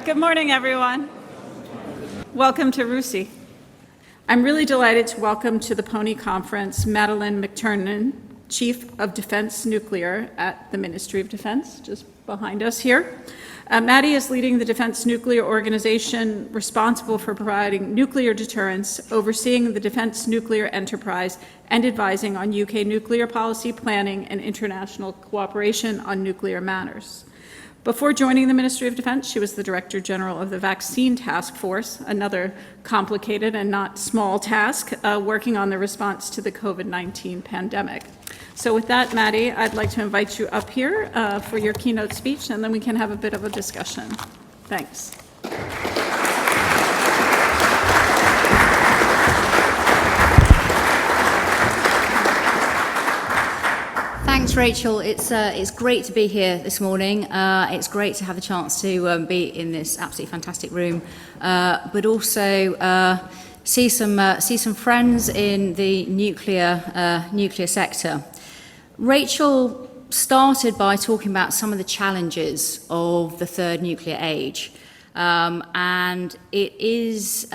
Good morning, everyone. Welcome to RUSI. I'm really delighted to welcome to the PONI conference Madelaine McTernan, Chief of Defense Nuclear at the Ministry of Defense, just behind us here. Maddie is leading the Defense Nuclear Organization responsible for providing nuclear deterrence, overseeing the defense nuclear enterprise, and advising on UK nuclear policy planning and international cooperation on nuclear matters. Before joining the Ministry of Defense, she was the Director General of the Vaccine Task Force, another complicated and not small task, working on the response to the COVID-19 pandemic. So with that, Maddie, I'd like to invite you up here for your keynote speech, and then we can have a bit of a discussion. Thanks. Thanks, Rachel. It's great to be here this morning. It's great to have the chance to be in this absolutely fantastic room, but also see some friends in the nuclear sector. Rachel started by talking about some of the challenges of the third nuclear age, and it is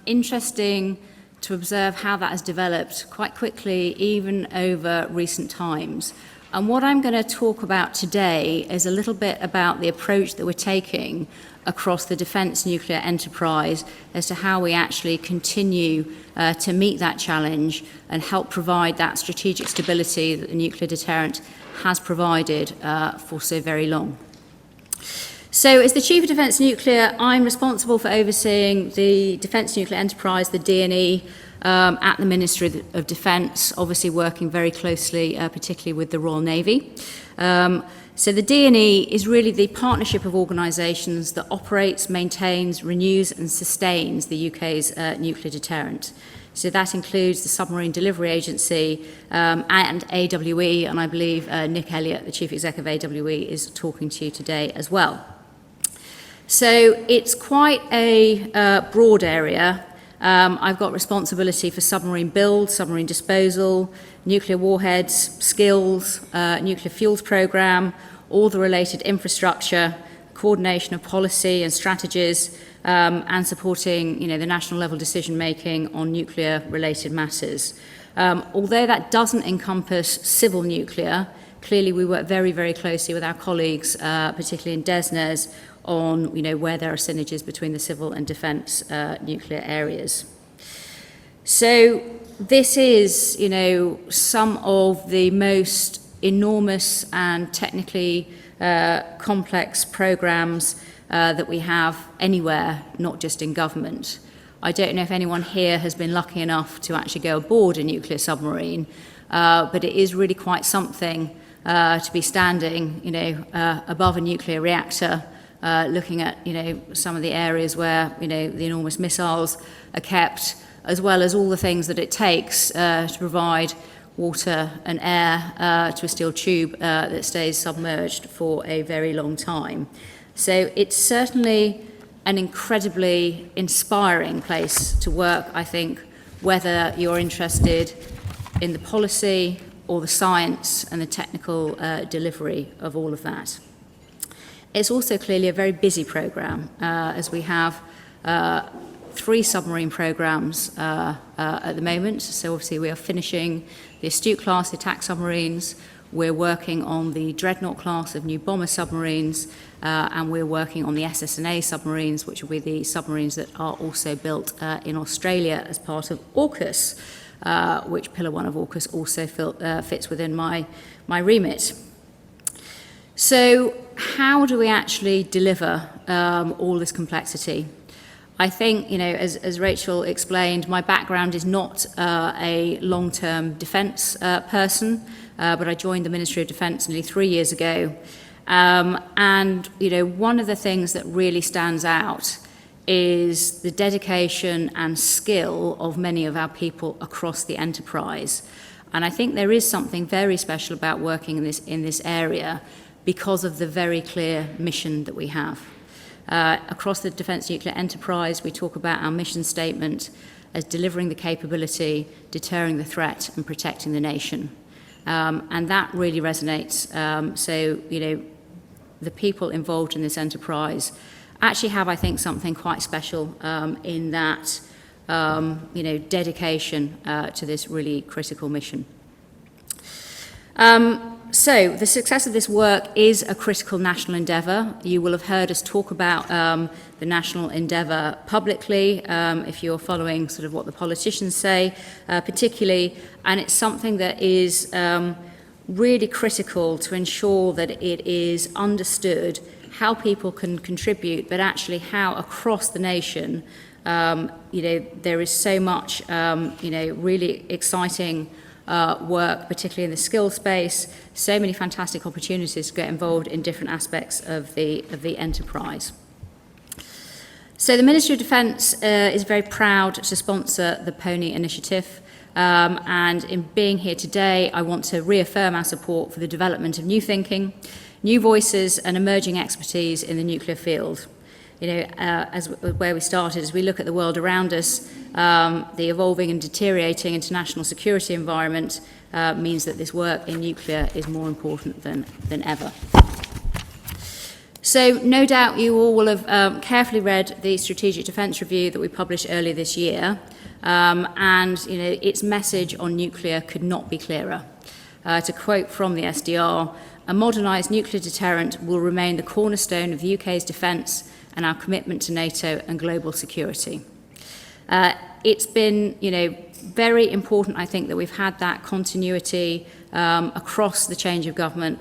interesting to observe how that has developed quite quickly, even over recent times. And what I'm going to talk about today is a little bit about the approach that we're taking across the defence nuclear enterprise as to how we actually continue to meet that challenge and help provide that strategic stability that the nuclear deterrent has provided for so very long. So as the Chief of Defence Nuclear, I'm responsible for overseeing the Defence Nuclear Enterprise, the D&E, at the Ministry of Defence, obviously working very closely, particularly with the Royal Navy. So the D&E is really the partnership of organisations that operates, maintains, renews and sustains the UK's nuclear deterrent. So that includes the Submarine Delivery Agency and AWE, and I believe Nick Elliott, the Chief Executive of AWE, is talking to you today as well. So it's quite a broad area. I've got responsibility for submarine build, submarine disposal, nuclear warheads, skills, nuclear fuels programme, all the related infrastructure, coordination of policy and strategies, and supporting the national level decision making on nuclear related matters. Although that doesn't encompass civil nuclear, clearly we work very, very closely with our colleagues, particularly in DESNZ, on where there are synergies between the civil and defence nuclear areas. So this is some of the most enormous and technically complex programmes that we have anywhere, not just in government. I don't know if anyone here has been lucky enough to actually go aboard a nuclear submarine, but it is really quite something to be standing above a nuclear reactor, looking at some of the areas where the enormous missiles are kept, as well as all the things that it takes to provide water and air to a steel tube that stays submerged for a very long time. So it's certainly an incredibly inspiring place to work, I think, whether you're interested in the policy or the science and the technical delivery of all of that. It's also clearly a very busy programme, as we have 3 submarine programmes at the moment. So obviously we are finishing the Astute class attack submarines, we're working on the Dreadnought class of new bomber submarines, and we're working on the SSNA submarines, which will be the submarines that are also built in Australia as part of AUKUS, which Pillar 1 of AUKUS also fits within my remit. So how do we actually deliver all this complexity? I think, as Rachel explained, my background is not a long-term defence person, but I joined the Ministry of Defence nearly 3 years ago. And one of the things that really stands out is the dedication and skill of many of our people across the enterprise. And I think there is something very special about working in this area because of the very clear mission that we have. Across the defence nuclear enterprise, we talk about our mission statement as delivering the capability, deterring the threat, and protecting the nation. And that really resonates. So, the people involved in this enterprise actually have, I think, something quite special in that, dedication to this really critical mission. So the success of this work is a critical national endeavour. You will have heard us talk about the national endeavour publicly, if you're following sort of what the politicians say, particularly, and it's something that is really critical to ensure that it is understood how people can contribute, but actually how across the nation, there is so much, really exciting work, particularly in the skills space, so many fantastic opportunities to get involved in different aspects of the enterprise. So the Ministry of Defence is very proud to sponsor the PONI initiative, and in being here today, I want to reaffirm our support for the development of new thinking, new voices and emerging expertise in the nuclear field. Where we started, as we look at the world around us, the evolving and deteriorating international security environment means that this work in nuclear is more important than ever. So no doubt you all will have carefully read the Strategic Defence Review that we published earlier this year, and its message on nuclear could not be clearer. To quote from the SDR, "A modernised nuclear deterrent will remain the cornerstone of the UK's defence and our commitment to NATO and global security." It's been, very important, I think, that we've had that continuity across the change of government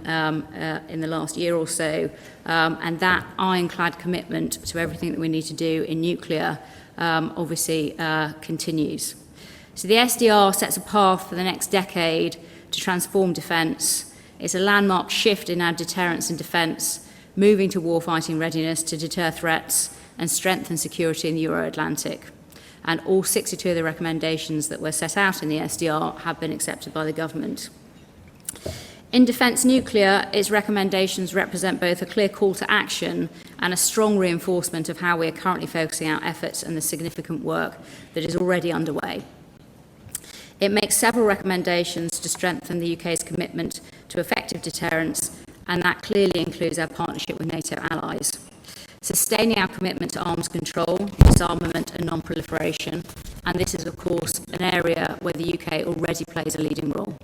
in the last year or so, and that ironclad commitment to everything that we need to do in nuclear obviously continues. So the SDR sets a path for the next decade to transform defence. It's a landmark shift in our deterrence and defence, moving to warfighting readiness to deter threats and strengthen security in the Euro-Atlantic. And all 62 of the recommendations that were set out in the SDR have been accepted by the government. In Defence Nuclear, its recommendations represent both a clear call to action and a strong reinforcement of how we are currently focusing our efforts and the significant work that is already underway. It makes several recommendations to strengthen the UK's commitment to effective deterrence, and that clearly includes our partnership with NATO allies. Sustaining our commitment to arms control, disarmament and non-proliferation, and this is of course an area where the UK already plays a leading role.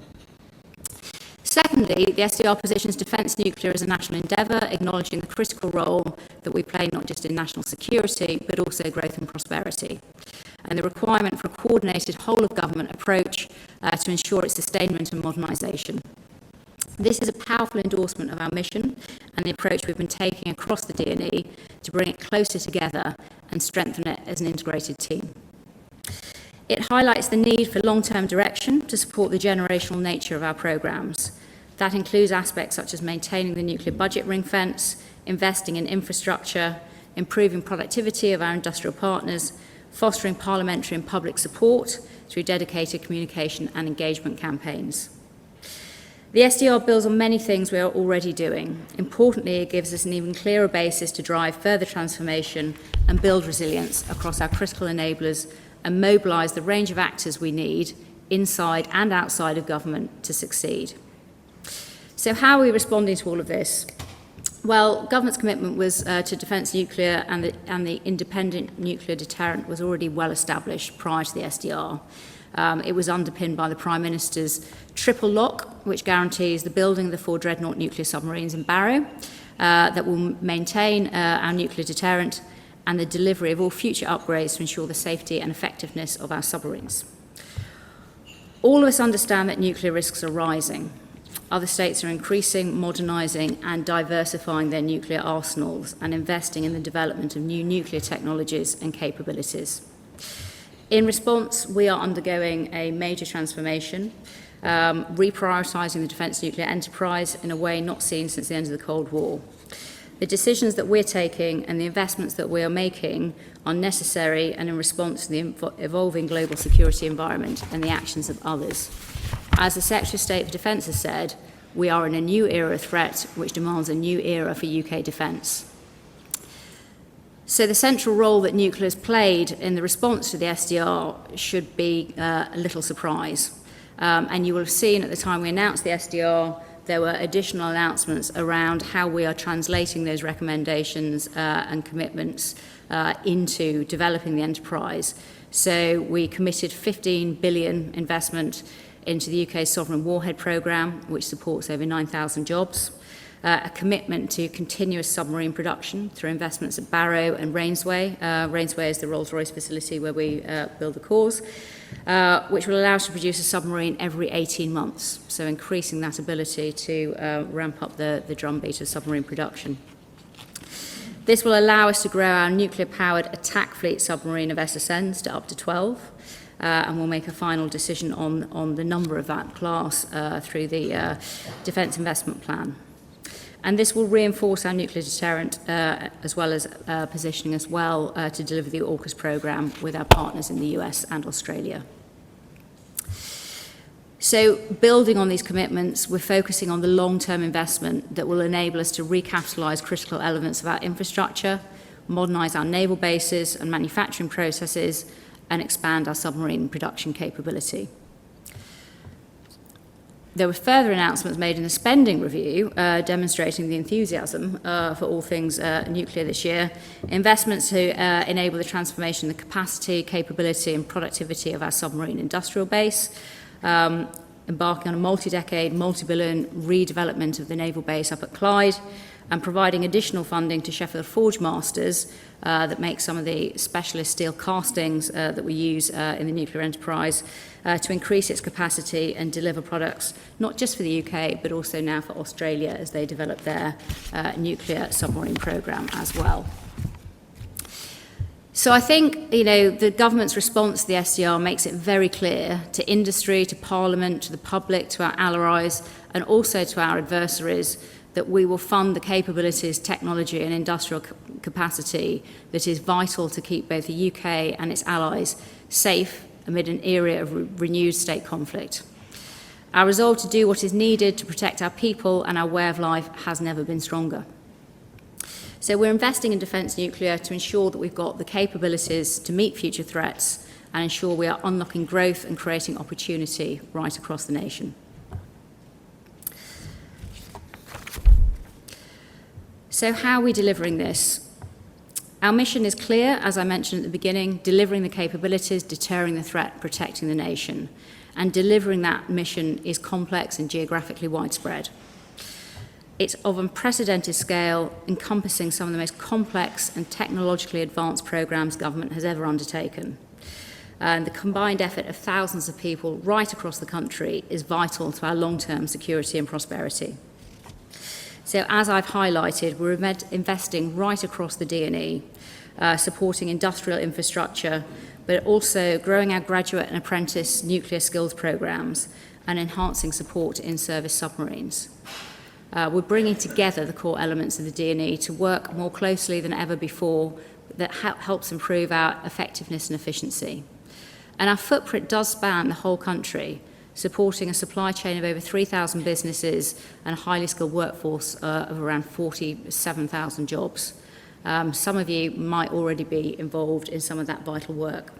Secondly, the SDR positions defence nuclear as a national endeavour, acknowledging the critical role that we play not just in national security, but also growth and prosperity, and the requirement for a coordinated whole-of-government approach to ensure its sustainment and modernisation. This is a powerful endorsement of our mission and the approach we've been taking across the D&E to bring it closer together and strengthen it as an integrated team. It highlights the need for long-term direction to support the generational nature of our programmes. That includes aspects such as maintaining the nuclear budget ring fence, investing in infrastructure, improving productivity of our industrial partners, fostering parliamentary and public support through dedicated communication and engagement campaigns. The SDR builds on many things we are already doing. Importantly, it gives us an even clearer basis to drive further transformation and build resilience across our critical enablers and mobilise the range of actors we need inside and outside of government to succeed. So how are we responding to all of this? Well, government's commitment was to defence nuclear, and the independent nuclear deterrent was already well established prior to the SDR. It was underpinned by the Prime Minister's triple lock, which guarantees the building of the 4 Dreadnought nuclear submarines in Barrow that will maintain our nuclear deterrent, and the delivery of all future upgrades to ensure the safety and effectiveness of our submarines. All of us understand that nuclear risks are rising. Other states are increasing, modernising and diversifying their nuclear arsenals and investing in the development of new nuclear technologies and capabilities. In response, we are undergoing a major transformation, reprioritising the defence nuclear enterprise in a way not seen since the end of the Cold War. The decisions that we're taking and the investments that we are making are necessary and in response to the evolving global security environment and the actions of others. As the Secretary of State for Defence has said, we are in a new era of threat which demands a new era for UK defence. So the central role that nuclear has played in the response to the SDR should be a little surprise. And you will have seen at the time we announced the SDR there were additional announcements around how we are translating those recommendations and commitments into developing the enterprise. So we committed 15 billion investment into the UK's Sovereign Warhead Programme, which supports over 9,000 jobs, a commitment to continuous submarine production through investments at Barrow and Rainsway. Rainsway is the Rolls-Royce facility where we build the cores, which will allow us to produce a submarine every 18 months, so increasing that ability to ramp up the drumbeat of submarine production. This will allow us to grow our nuclear-powered attack fleet submarine of SSNs to up to 12, and we'll make a final decision on the number of that class through the Defence Investment Plan. And this will reinforce our nuclear deterrent as well as positioning us well to deliver the AUKUS programme with our partners in the US and Australia. So building on these commitments, we're focusing on the long-term investment that will enable us to recapitalise critical elements of our infrastructure, modernise our naval bases and manufacturing processes, and expand our submarine production capability. There were further announcements made in the spending review demonstrating the enthusiasm for all things nuclear this year. Investments to enable the transformation of the capacity, capability and productivity of our submarine industrial base, embarking on a multi-decade, multi-billion redevelopment of the naval base up at Clyde, and providing additional funding to Sheffield Forge Masters that make some of the specialist steel castings that we use in the nuclear enterprise to increase its capacity and deliver products not just for the UK but also now for Australia as they develop their nuclear submarine programme as well. So I think, the government's response to the SDR makes it very clear to industry, to Parliament, to the public, to our allies, and also to our adversaries that we will fund the capabilities, technology and industrial capacity that is vital to keep both the UK and its allies safe amid an era of renewed state conflict. Our resolve to do what is needed to protect our people and our way of life has never been stronger. So we're investing in defence nuclear to ensure that we've got the capabilities to meet future threats and ensure we are unlocking growth and creating opportunity right across the nation. So how are we delivering this? Our mission is clear, as I mentioned at the beginning, delivering the capabilities, deterring the threat, protecting the nation. And delivering that mission is complex and geographically widespread. It's of unprecedented scale, encompassing some of the most complex and technologically advanced programmes government has ever undertaken. And the combined effort of thousands of people right across the country is vital to our long-term security and prosperity. So as I've highlighted, we're investing right across the D&E, supporting industrial infrastructure, but also growing our graduate and apprentice nuclear skills programmes and enhancing support to in-service submarines. We're bringing together the core elements of the D&E to work more closely than ever before that helps improve our effectiveness and efficiency. And our footprint does span the whole country, supporting a supply chain of over 3,000 businesses and a highly skilled workforce of around 47,000 jobs. Some of you might already be involved in some of that vital work.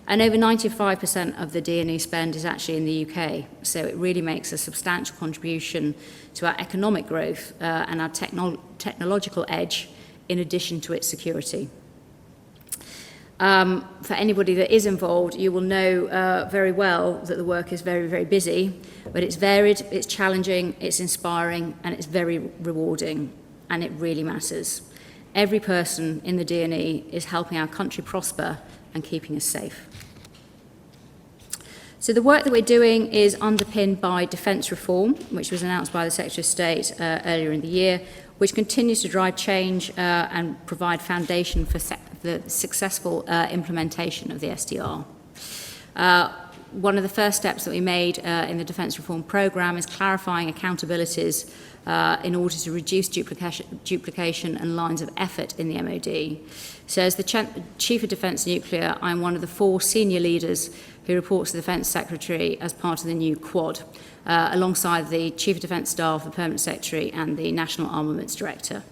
And over 95% of the D&E spend is actually in the UK, so it really makes a substantial contribution to our economic growth and our technological edge in addition to its security. For anybody that is involved, you will know very well that the work is very, very busy, but it's varied, it's challenging, it's inspiring, and it's very rewarding, and it really matters. Every person in the D&E is helping our country prosper and keeping us safe. So the work that we're doing is underpinned by defence reform, which was announced by the Secretary of State earlier in the year, which continues to drive change and provide foundation for the successful implementation of the SDR. One of the first steps that we made in the Defence Reform Programme is clarifying accountabilities in order to reduce duplication and lines of effort in the MoD. So as the Chief of Defence Nuclear, I'm one of the 4 senior leaders who reports to the Defence Secretary as part of the new Quad, alongside the Chief of Defence Staff, the Permanent Secretary and the National Armaments Director.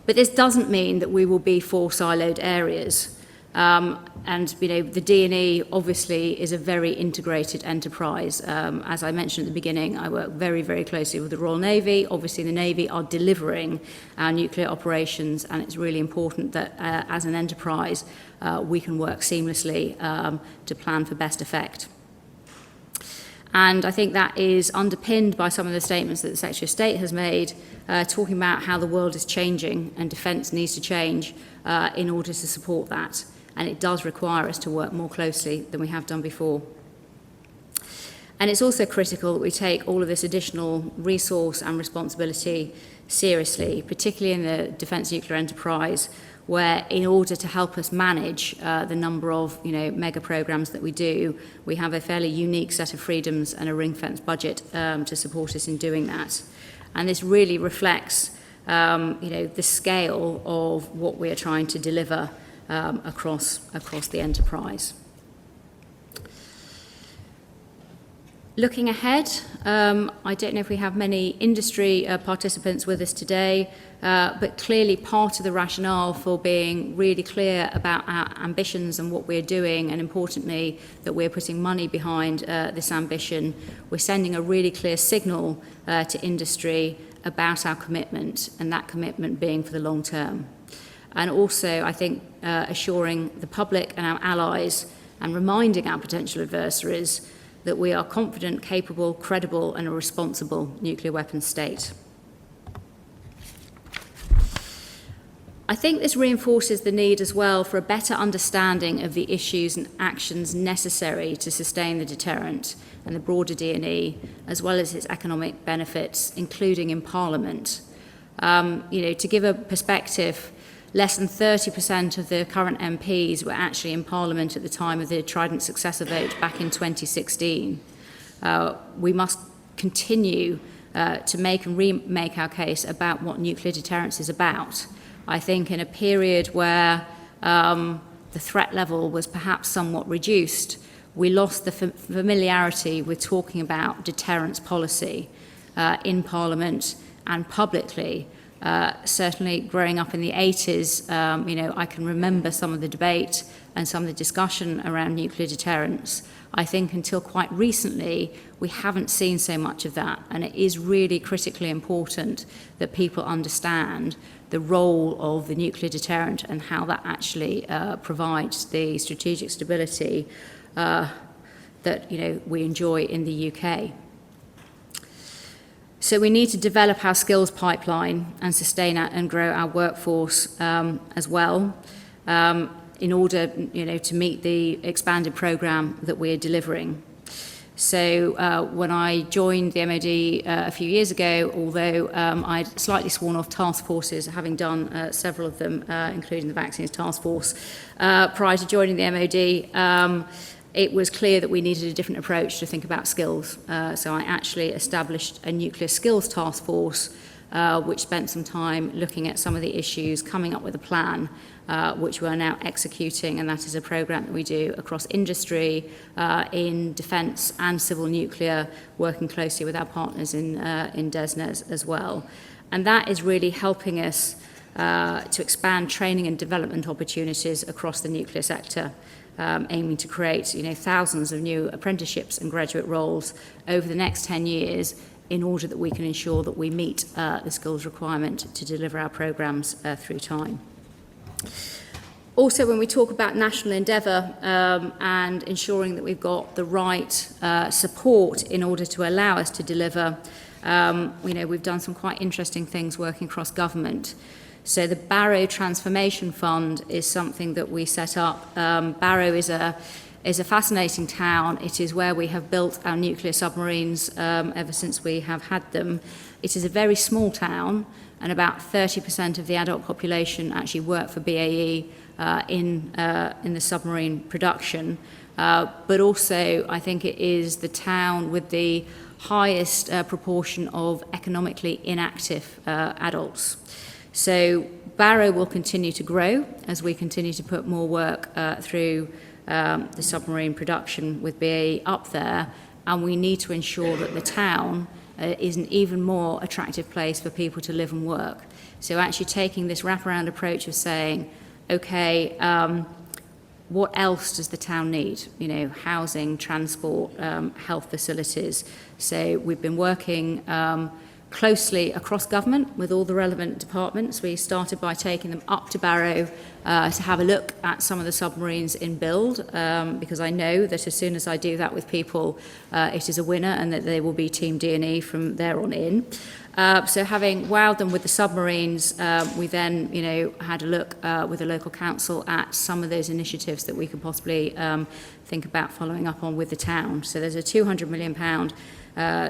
But this doesn't mean that we will be 4 siloed areas. And the D&E obviously is a very integrated enterprise. As I mentioned at the beginning, I work very, very closely with the Royal Navy. Obviously, the Navy are delivering our nuclear operations, and it's really important that as an enterprise, we can work seamlessly to plan for best effect. And I think that is underpinned by some of the statements that the Secretary of State has made, talking about how the world is changing and defence needs to change in order to support that. And it does require us to work more closely than we have done before. And it's also critical that we take all of this additional resource and responsibility seriously, particularly in the defence nuclear enterprise, where in order to help us manage the number of mega programmes that we do, we have a fairly unique set of freedoms and a ring-fenced budget to support us in doing that. And this really reflects the scale of what we are trying to deliver across the enterprise. Looking ahead, I don't know if we have many industry participants with us today, but clearly part of the rationale for being really clear about our ambitions and what we're doing, and importantly, that we're putting money behind this ambition, we're sending a really clear signal to industry about our commitment, and that commitment being for the long term. And also, I think, assuring the public and our allies and reminding our potential adversaries that we are confident, capable, credible, and a responsible nuclear weapons state. I think this reinforces the need as well for a better understanding of the issues and actions necessary to sustain the deterrent and the broader D&E, as well as its economic benefits, including in Parliament. To give a perspective, less than 30% of the current MPs were actually in Parliament at the time of the Trident successor vote back in 2016. We must continue to make and remake our case about what nuclear deterrence is about. I think in a period where the threat level was perhaps somewhat reduced, we lost the familiarity with talking about deterrence policy in Parliament and publicly. Certainly growing up in the 80s, I can remember some of the debate and some of the discussion around nuclear deterrence. I think until quite recently, we haven't seen so much of that, and it is really critically important that people understand the role of the nuclear deterrent and how that actually provides the strategic stability that we enjoy in the UK. So we need to develop our skills pipeline and sustain and grow our workforce as well in order to meet the expanded programme that we're delivering. So when I joined the MoD a few years ago, although I'd slightly sworn off task forces, having done several of them, including the vaccines task force, prior to joining the MoD, it was clear that we needed a different approach to think about skills. So I actually established a nuclear skills task force, which spent some time looking at some of the issues, coming up with a plan, which we're now executing, and that is a programme that we do across industry, in defence and civil nuclear, working closely with our partners in DESNZ as well. And that is really helping us to expand training and development opportunities across the nuclear sector. Aiming to create thousands of new apprenticeships and graduate roles over the next 10 years in order that we can ensure that we meet the skills requirement to deliver our programmes through time. Also, when we talk about national endeavour and ensuring that we've got the right support in order to allow us to deliver, we've done some quite interesting things working across government. So the Barrow Transformation Fund is something that we set up. Barrow is a fascinating town. It is where we have built our nuclear submarines ever since we have had them. It is a very small town, and about 30% of the adult population actually work for BAE in the submarine production. But also, I think it is the town with the highest proportion of economically inactive adults. So Barrow will continue to grow as we continue to put more work through the submarine production with BAE up there, and we need to ensure that the town is an even more attractive place for people to live and work. So actually taking this wraparound approach of saying, okay, what else does the town need? You know, housing, transport, health facilities. So we've been working closely across government with all the relevant departments. We started by taking them up to Barrow to have a look at some of the submarines in build, because I know that as soon as I do that with people, it is a winner, and that they will be Team D&E from there on in. So having wowed them with the submarines, we then, you know, had a look with the local council at some of those initiatives that we could possibly think about following up on with the town. So there's a £200 million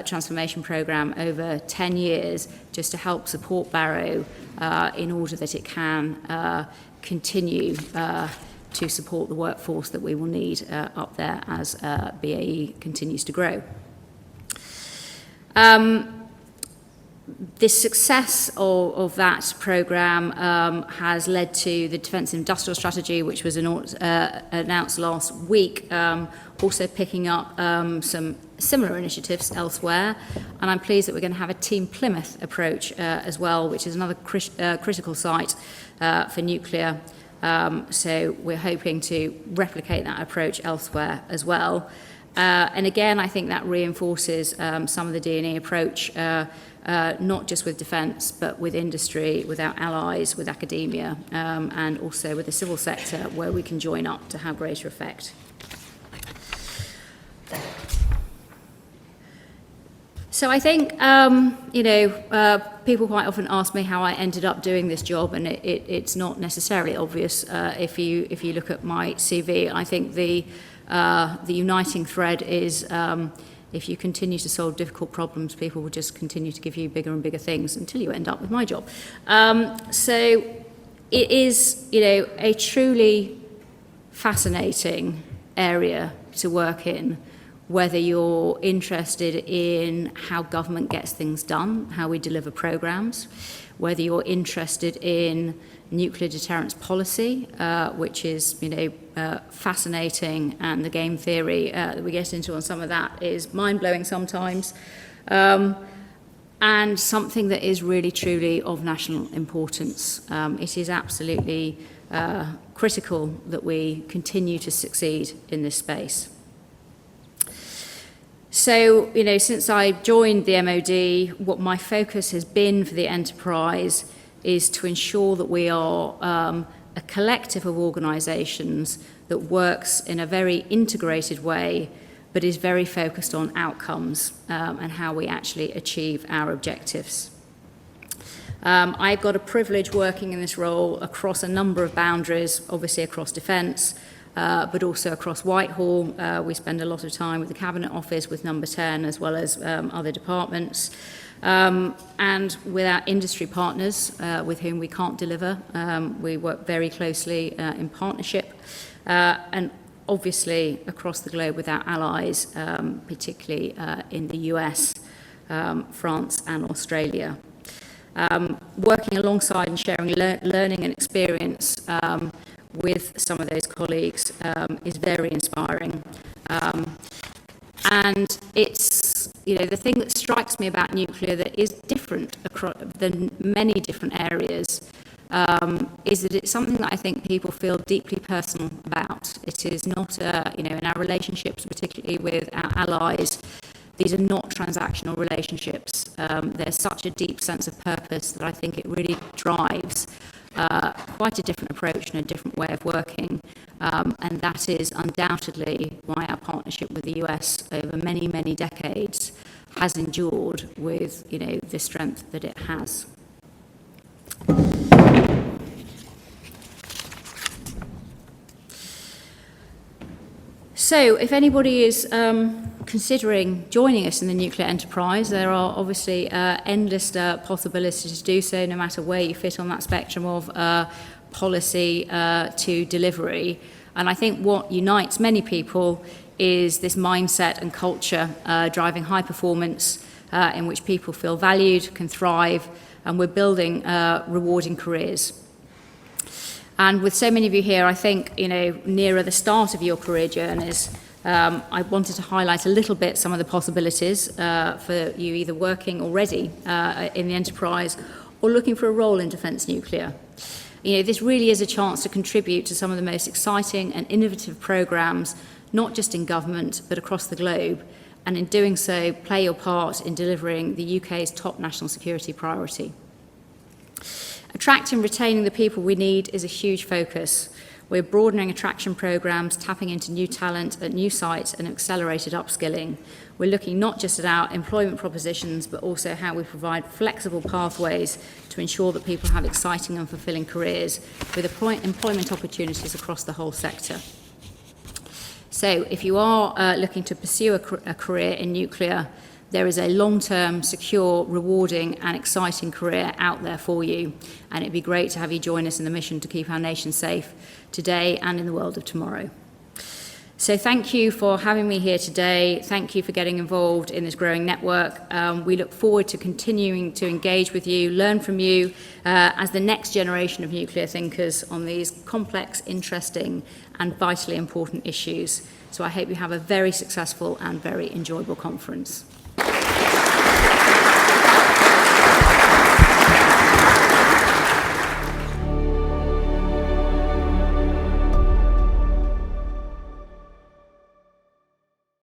transformation programme over 10 years just to help support Barrow in order that it can continue to support the workforce that we will need up there as BAE continues to grow. The success of that programme has led to the Defence Industrial Strategy, which was announced last week, also picking up some similar initiatives elsewhere. And I'm pleased that we're going to have a Team Plymouth approach as well, which is another critical site for nuclear. So we're hoping to replicate that approach elsewhere as well. And again, I think that reinforces some of the D&E approach, not just with defence, but with industry, with our allies, with academia, and also with the civil sector, where we can join up to have greater effect. So I think, people quite often ask me how I ended up doing this job, and it's not necessarily obvious if you look at my CV. I think the uniting thread is if you continue to solve difficult problems, people will just continue to give you bigger and bigger things until you end up with my job. So it is, a truly fascinating area to work in, whether you're interested in how government gets things done, how we deliver programs, whether you're interested in nuclear deterrence policy, which is, fascinating, and the game theory that we get into on some of that is mind-blowing sometimes, and something that is really truly of national importance. It is absolutely critical that we continue to succeed in this space. So, since I joined the MoD, what my focus has been for the enterprise is to ensure that we are a collective of organisations that works in a very integrated way, but is very focused on outcomes and how we actually achieve our objectives. I've got a privilege working in this role across a number of boundaries, obviously across defence, but also across Whitehall. We spend a lot of time with the Cabinet Office, with Number 10, as well as other departments. And with our industry partners, with whom we can't deliver, we work very closely in partnership, and obviously across the globe with our allies, particularly in the US, France and Australia. Working alongside and sharing learning and experience with some of those colleagues is very inspiring. And it's, the thing that strikes me about nuclear that is different than many different areas is that it's something that I think people feel deeply personal about. It is not, in our relationships, particularly with our allies, these are not transactional relationships. There's such a deep sense of purpose that I think it really drives quite a different approach and a different way of working, and that is undoubtedly why our partnership with the US over many, many decades has endured with, the strength that it has. So, if anybody is considering joining us in the nuclear enterprise, there are obviously endless possibilities to do so, no matter where you fit on that spectrum of policy to delivery. And I think what unites many people is this mindset and culture driving high performance in which people feel valued, can thrive, and we're building rewarding careers. And with so many of you here, I think, nearer the start of your career journeys, I wanted to highlight a little bit some of the possibilities for you either working already in the enterprise or looking for a role in defence nuclear. This really is a chance to contribute to some of the most exciting and innovative programs, not just in government, but across the globe, and in doing so, play your part in delivering the UK's top national security priority. Attracting and retaining the people we need is a huge focus. We're broadening attraction programs, tapping into new talent at new sites and accelerated upskilling. We're looking not just at our employment propositions, but also how we provide flexible pathways to ensure that people have exciting and fulfilling careers with employment opportunities across the whole sector. So if you are looking to pursue a career in nuclear, there is a long-term, secure, rewarding and exciting career out there for you, and it'd be great to have you join us in the mission to keep our nation safe today and in the world of tomorrow. So thank you for having me here today. Thank you for getting involved in this growing network. We look forward to continuing to engage with you, learn from you as the next generation of nuclear thinkers on these complex, interesting and vitally important issues. So I hope you have a very successful and very enjoyable conference.